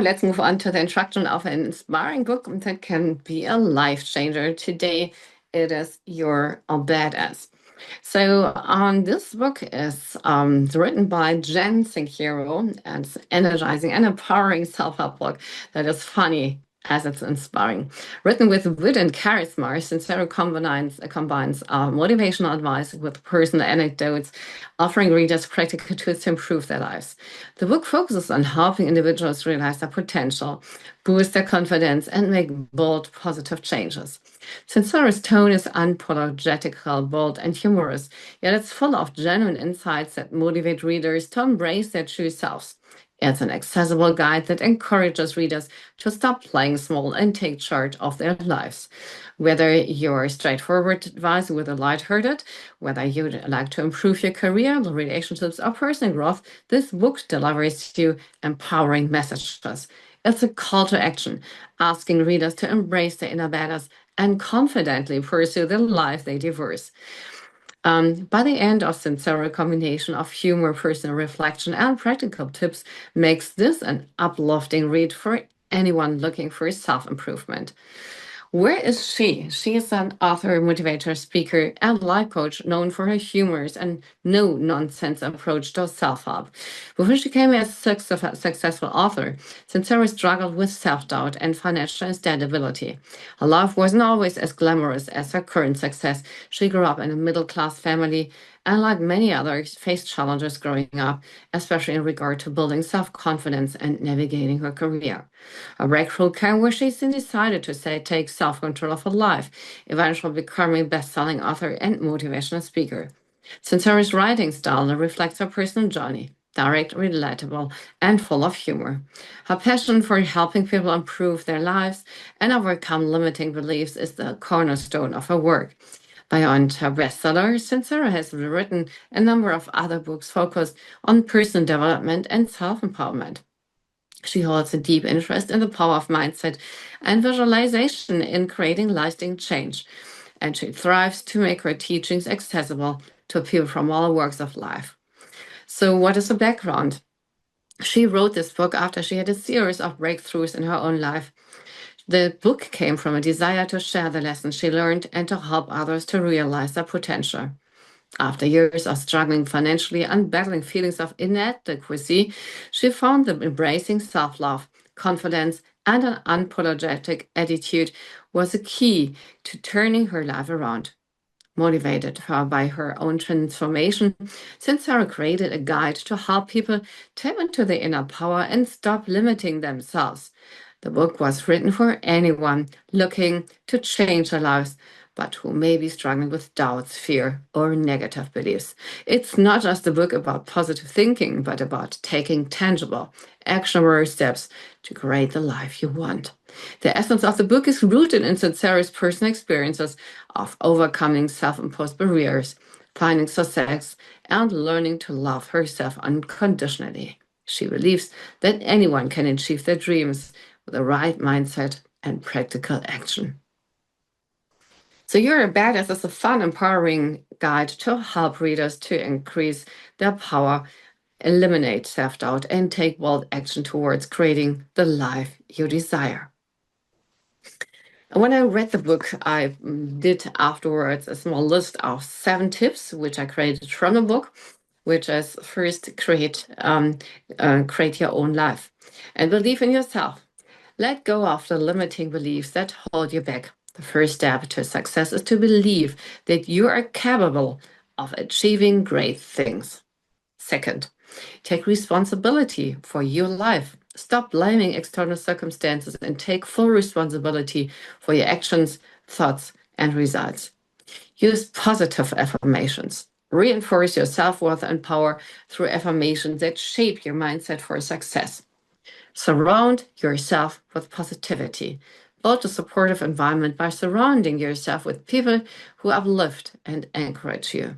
let's move on to the introduction of an inspiring book that can be a life changer. Today, it is You're a Badass. This book is written by Jen Sincero, and it's energizing and empowering self-help book that is funny as it's inspiring. Written with wit and charisma, Sincero combines motivational advice with personal anecdotes, offering readers practical tools to improve their lives. The book focuses on helping individuals realize their potential, boost their confidence, and make bold, positive changes. Sincero's tone is unapologetical, bold, and humorous, yet it's full of genuine insights that motivate readers to embrace their true selves. It's an accessible guide that encourages readers to stop playing small and take charge of their lives. Whether you're straightforward advice with a lighthearted, whether you'd like to improve your career, relationships, or personal growth, this book delivers you empowering messages. It's a call to action, asking readers to embrace their inner badass and confidently pursue the life they deserve. By the end of Sincero, a combination of humor, personal reflection, and practical tips makes this an uplifting read for anyone looking for self-improvement. Where is she? She is an author, motivator, speaker, and life coach known for her humorous and no nonsense approach to self help. Before she became a successful author, Sincero struggled with self doubt and financial instability. Her life wasn't always as glamorous as her current success. She grew up in a middle class family and, like many others, faced challenges growing up, especially in regard to building self confidence and navigating her career. A breakthrough came where she decided to take self control of her life, eventually becoming a best selling author and motivational speaker. Sincero's writing style reflects her personal journey, direct, relatable, and full of humor. Her passion for helping people improve their lives and overcome limiting beliefs is the cornerstone of her work. Beyond her bestseller, Sincero has written a number of other books focused on personal development and self empowerment. She holds a deep interest in the power of mindset and visualization in creating lasting change, and she thrives to make her teachings accessible to people from all walks of life. So, what is her background? She wrote this book after she had a series of breakthroughs in her own life. The book came from a desire to share the lessons she learned and to help others to realize their potential. After years of struggling financially and battling feelings of inadequacy, she found that embracing self love, confidence, and an unapologetic attitude was a key to turning her life around. Motivated by her own transformation, Sincero created a guide to help people tap into their inner power and stop limiting themselves. The book was written for anyone looking to change their lives, but who may be struggling with doubts, fear, or negative beliefs. It's not just a book about positive thinking, but about taking tangible, actionable steps to create the life you want. The essence of the book is rooted in Sincero's personal experiences of overcoming self-imposed barriers, finding success, and learning to love herself unconditionally. She believes that anyone can achieve their dreams with the right mindset and practical action. So You're a Badass is a fun, empowering guide to help readers to increase their power, eliminate self-doubt, and take bold action towards creating the life you desire. When I read the book, I did afterwards a small list of 7 tips, which I created from the book, which is first create your own life and believe in yourself. Let go of the limiting beliefs that hold you back. The first step to success is to believe that you are capable of achieving great things. Second, take responsibility for your life. Stop blaming external circumstances and take full responsibility for your actions, thoughts, and results. Use positive affirmations. Reinforce your self-worth and power through affirmations that shape your mindset for success. Surround yourself with positivity. Build a supportive environment by surrounding yourself with people who uplift and encourage you.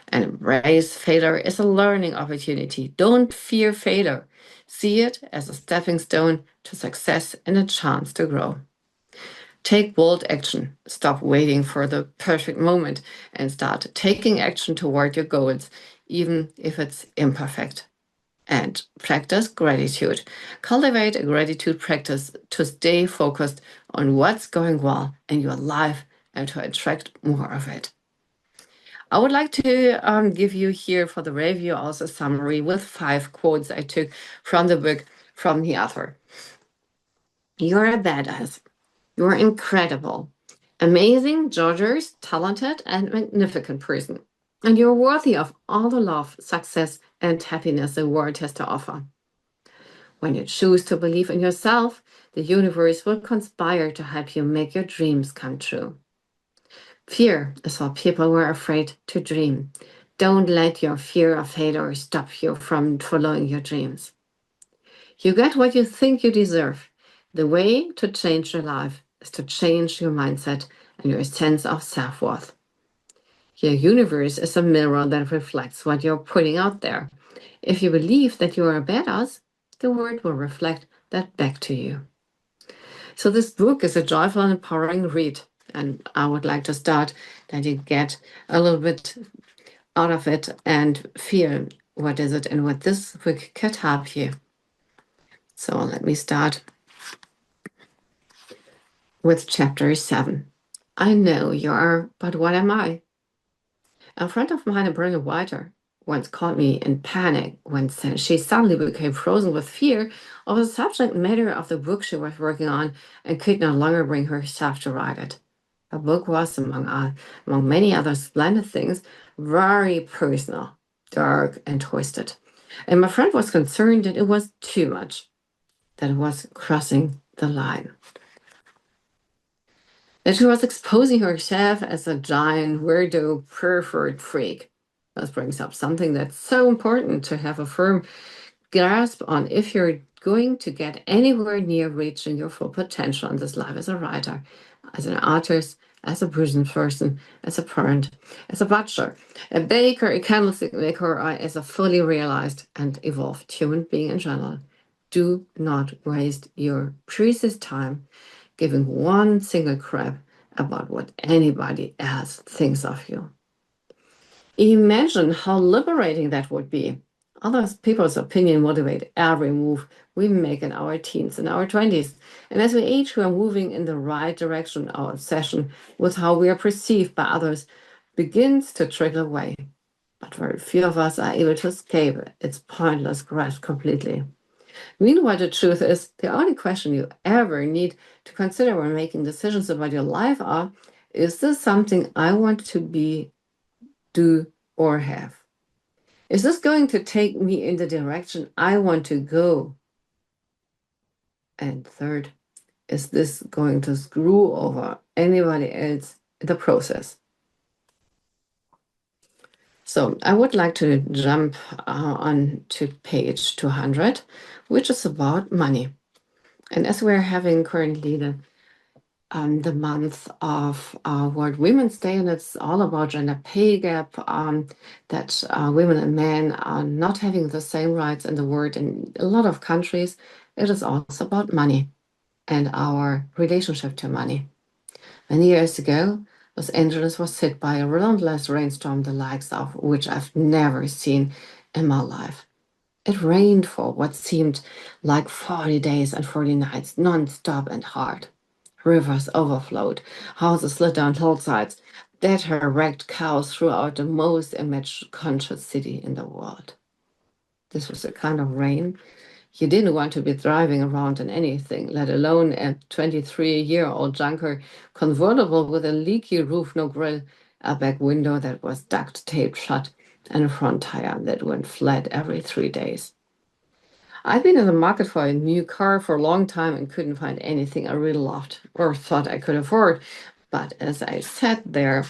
And embrace failure as a learning opportunity. Don't fear failure. See it as a stepping stone to success and a chance to grow. Take bold action. Stop waiting for the perfect moment and start taking action toward your goals, even if it's imperfect. And practice gratitude. Cultivate a gratitude practice to stay focused on what's going well in your life and to attract more of it. I would like to give you here for the review also a summary with 5 quotes I took from the book from the author. You're a badass. You're incredible. Amazing, gorgeous, talented, and magnificent person. And you're worthy of all the love, success, and happiness the world has to offer. When you choose to believe in yourself, the universe will conspire to help you make your dreams come true. Fear is what people were afraid to dream. Don't let your fear of failure stop you from following your dreams. You get what you think you deserve. The way to change your life is to change your mindset and your sense of self-worth. Your universe is a mirror that reflects what you're putting out there. If you believe that you are a badass, the world will reflect that back to you. So this book is a joyful and empowering read, and I would like to start that you get a little bit out of it and feel what is it and what this book could help you. So let me start with chapter 7. I know you are, but what am I? A friend of mine, a brilliant writer, once caught me in panic when she suddenly became frozen with fear of the subject matter of the book she was working on and could no longer bring herself to write it. The book was, among many other splendid things, very personal, dark, and twisted. And my friend was concerned that it was too much, that it was crossing the line. That she was exposing herself as a giant, weirdo, pervert freak. This brings up something that's so important to have a firm grasp on if you're going to get anywhere near reaching your full potential in this life as a writer, as an artist, as a business person, as a parent, as a butcher, a baker, a candlestick maker, or as a fully realized and evolved human being in general. Do not waste your precious time giving one single crap about what anybody else thinks of you. Imagine how liberating that would be. Other people's opinion motivate every move we make in our teens and our 20s. And as we age, we are moving in the right direction. Our obsession with how we are perceived by others begins to trickle away. But very few of us are able to escape its pointless grasp completely. Meanwhile, the truth is, the only question you ever need to consider when making decisions about your life are, is this something I want to be, do, or have? Is this going to take me in the direction I want to go? And third, is this going to screw over anybody else in the process? So I would like to jump on to page 200, which is about money. And as we're having currently the month of World Women's Day, and it's all about gender pay gap, that women and men are not having the same rights in the world in a lot of countries. It is also about money and our relationship to money. Many years ago, Los Angeles was hit by a relentless rainstorm, the likes of which I've never seen in my life. It rained for what seemed like 40 days and 40 nights, non-stop and hard. Rivers overflowed, houses slid down hillsides, dead hair wrecked cows throughout the most image-conscious city in the world. This was the kind of rain you didn't want to be driving around in anything, let alone a 23-year-old junker convertible with a leaky roof, no grill, a back window that was duct taped shut, and a front tire that went flat every 3 days. I've been in the market for a new car for a long time and couldn't find anything I really loved or thought I could afford. But as I sat there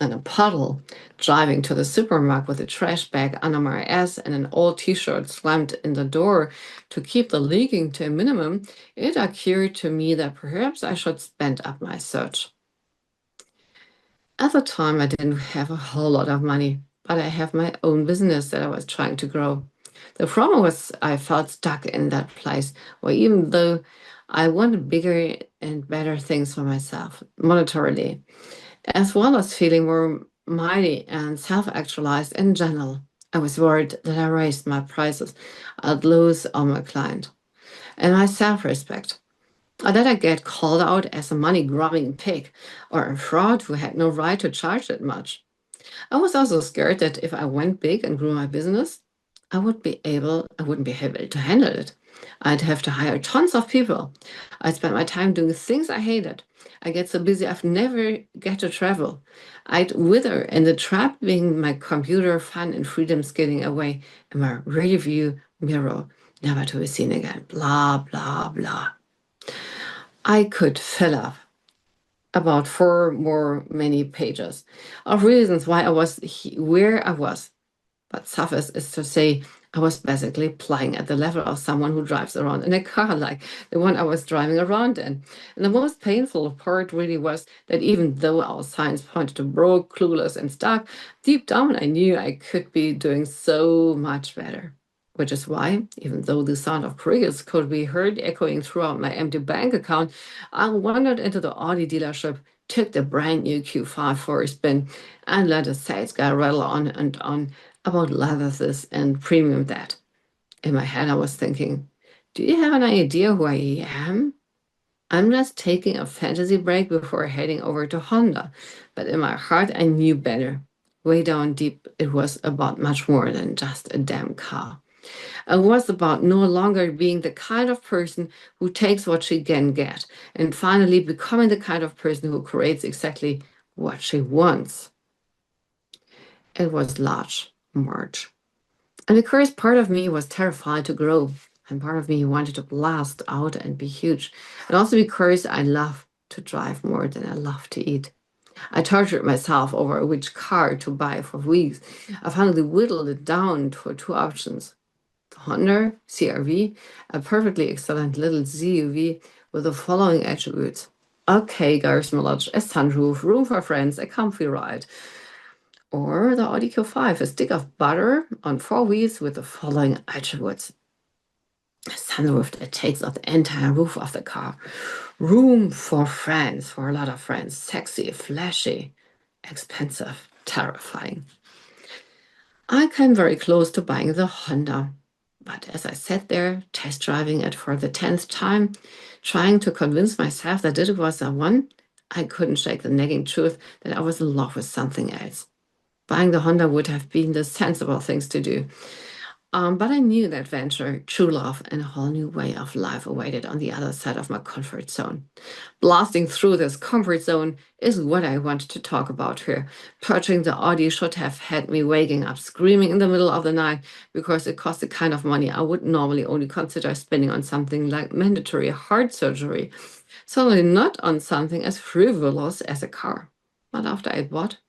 in a puddle, driving to the supermarket with a trash bag under my ass and an old t-shirt slammed in the door to keep the leaking to a minimum, it occurred to me that perhaps I should spend up my search. At the time, I didn't have a whole lot of money, but I have my own business that I was trying to grow. The problem was I felt stuck in that place where even though I wanted bigger and better things for myself, monetarily, as well as feeling more mighty and self-actualized in general, I was worried that I raised my prices, I'd lose all my client and my self-respect, or that I get called out as a money-grubbing pig or a fraud who had no right to charge that much. I was also scared that if I went big and grew my business, I wouldn't be able to handle it. I'd have to hire tons of people. I'd spend my time doing things I hated. I get so busy I'd never get to travel. I'd wither in the trap being my computer fun and freedom's getting away in my rearview mirror, never to be seen again. Blah, blah, blah. I could fill up about four more many pages of reasons why I was where I was. But suffice is to say, I was basically playing at the level of someone who drives around in a car like the one I was driving around in. And the most painful part really was that even though our signs pointed to broke, clueless, and stuck, deep down I knew I could be doing so much better. Which is why, even though the sound of crickets could be heard echoing throughout my empty bank account, I wandered into the Audi dealership, took the brand new Q5 for a spin, and let the sales guy rattle on and on about leather this and premium that. In my head, I was thinking, do you have an idea who I am? I'm just taking a fantasy break before heading over to Honda. But in my heart, I knew better. Way down deep, it was about much more than just a damn car. It was about no longer being the kind of person who takes what she can get and finally becoming the kind of person who creates exactly what she wants. It was large March. And of course, part of me was terrified to grow, and part of me wanted to blast out and be huge. And also because I love to drive more than I love to eat. I tortured myself over which car to buy for weeks. I finally whittled it down to two options. The Honda CRV, a perfectly excellent little SUV with the following attributes. Okay, garage mileage, a sunroof, room for friends, a comfy ride. Or the Audi Q5, a stick of butter on four wheels with the following attributes. A sunroof that takes up the entire roof of the car. Room for friends, for a lot of friends. Sexy, flashy, expensive, terrifying. I came very close to buying the Honda. But as I sat there, test driving it for the 10th time, trying to convince myself that it was the one, I couldn't shake the nagging truth that I was in love with something else. Buying the Honda would have been the sensible things to do. But I knew that adventure, true love, and a whole new way of life awaited on the other side of my comfort zone. Blasting through this comfort zone is what I wanted to talk about here. Purchasing the Audi should have had me waking up screaming in the middle of the night because it cost the kind of money I would normally only consider spending on something like mandatory heart surgery. Certainly not on something as frivolous as a car. But after I bought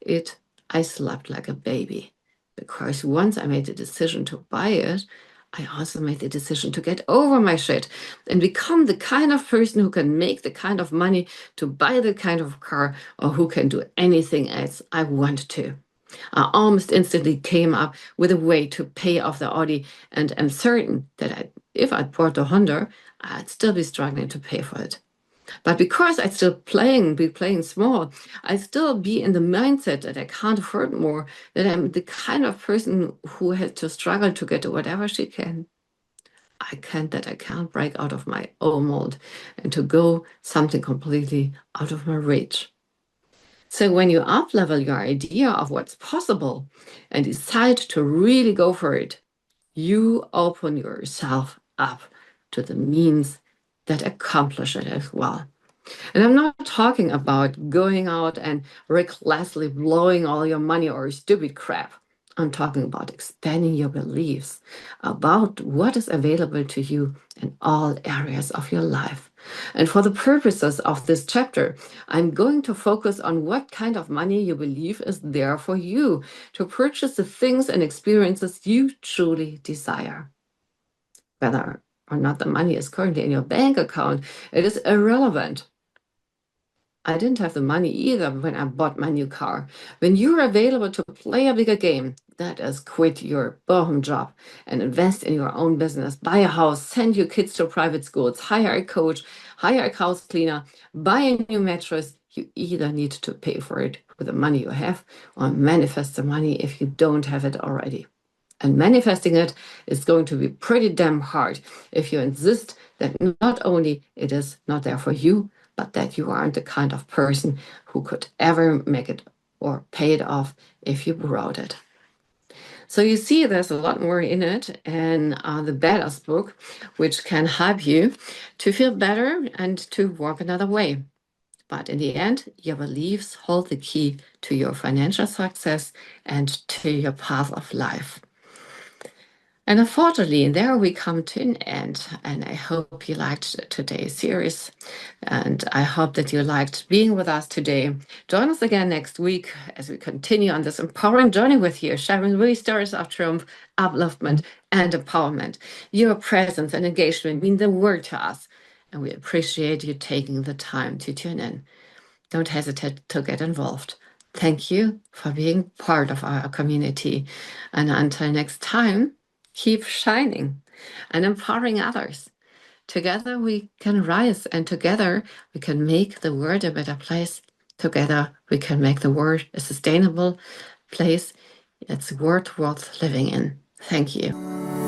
it, I slept like a baby. Because once I made the decision to buy it, I also made the decision to get over my shit and become the kind of person who can make the kind of money to buy the kind of car or who can do anything else I want to. I almost instantly came up with a way to pay off the Audi, and am certain that if I'd bought the Honda, I'd still be struggling to pay for it. But because I'd still be playing small, I'd still be in the mindset that I can't afford more, that I'm the kind of person who has to struggle to get whatever she can. That I can't break out of my own mold and to go something completely out of my reach. So when you up-level your idea of what's possible and decide to really go for it, you open yourself up to the means that accomplish it as well. And I'm not talking about going out and recklessly blowing all your money or stupid crap. I'm talking about expanding your beliefs about what is available to you in all areas of your life. And for the purposes of this chapter, I'm going to focus on what kind of money you believe is there for you to purchase the things and experiences you truly desire. Whether or not the money is currently in your bank account, it is irrelevant. I didn't have the money either when I bought my new car. When you're available to play a bigger game, that is quit your bottom job and invest in your own business, buy a house, send your kids to private schools, hire a coach, hire a house cleaner, buy a new mattress, You either need to pay for it with the money you have or manifest the money if you don't have it already. And manifesting it is going to be pretty damn hard if you insist that not only it is not there for you, but that you aren't the kind of person who could ever make it or pay it off if you borrowed it. So you see, there's a lot more in it, and the Badass book, which can help you to feel better and to walk another way. But in the end, your beliefs hold the key to your financial success and to your path of life. And unfortunately, there we come to an end. And I hope you liked today's series. And I hope that you liked being with us today. Join us again next week as we continue on this empowering journey with you, sharing real stories of triumph, upliftment, and empowerment. Your presence and engagement mean the world to us. And we appreciate you taking the time to tune in. Don't hesitate to get involved. Thank you for being part of our community. And until next time, keep shining and empowering others. Together we can rise, and together we can make the world a better place. Together we can make the world a sustainable place. It's worth living in. Thank you.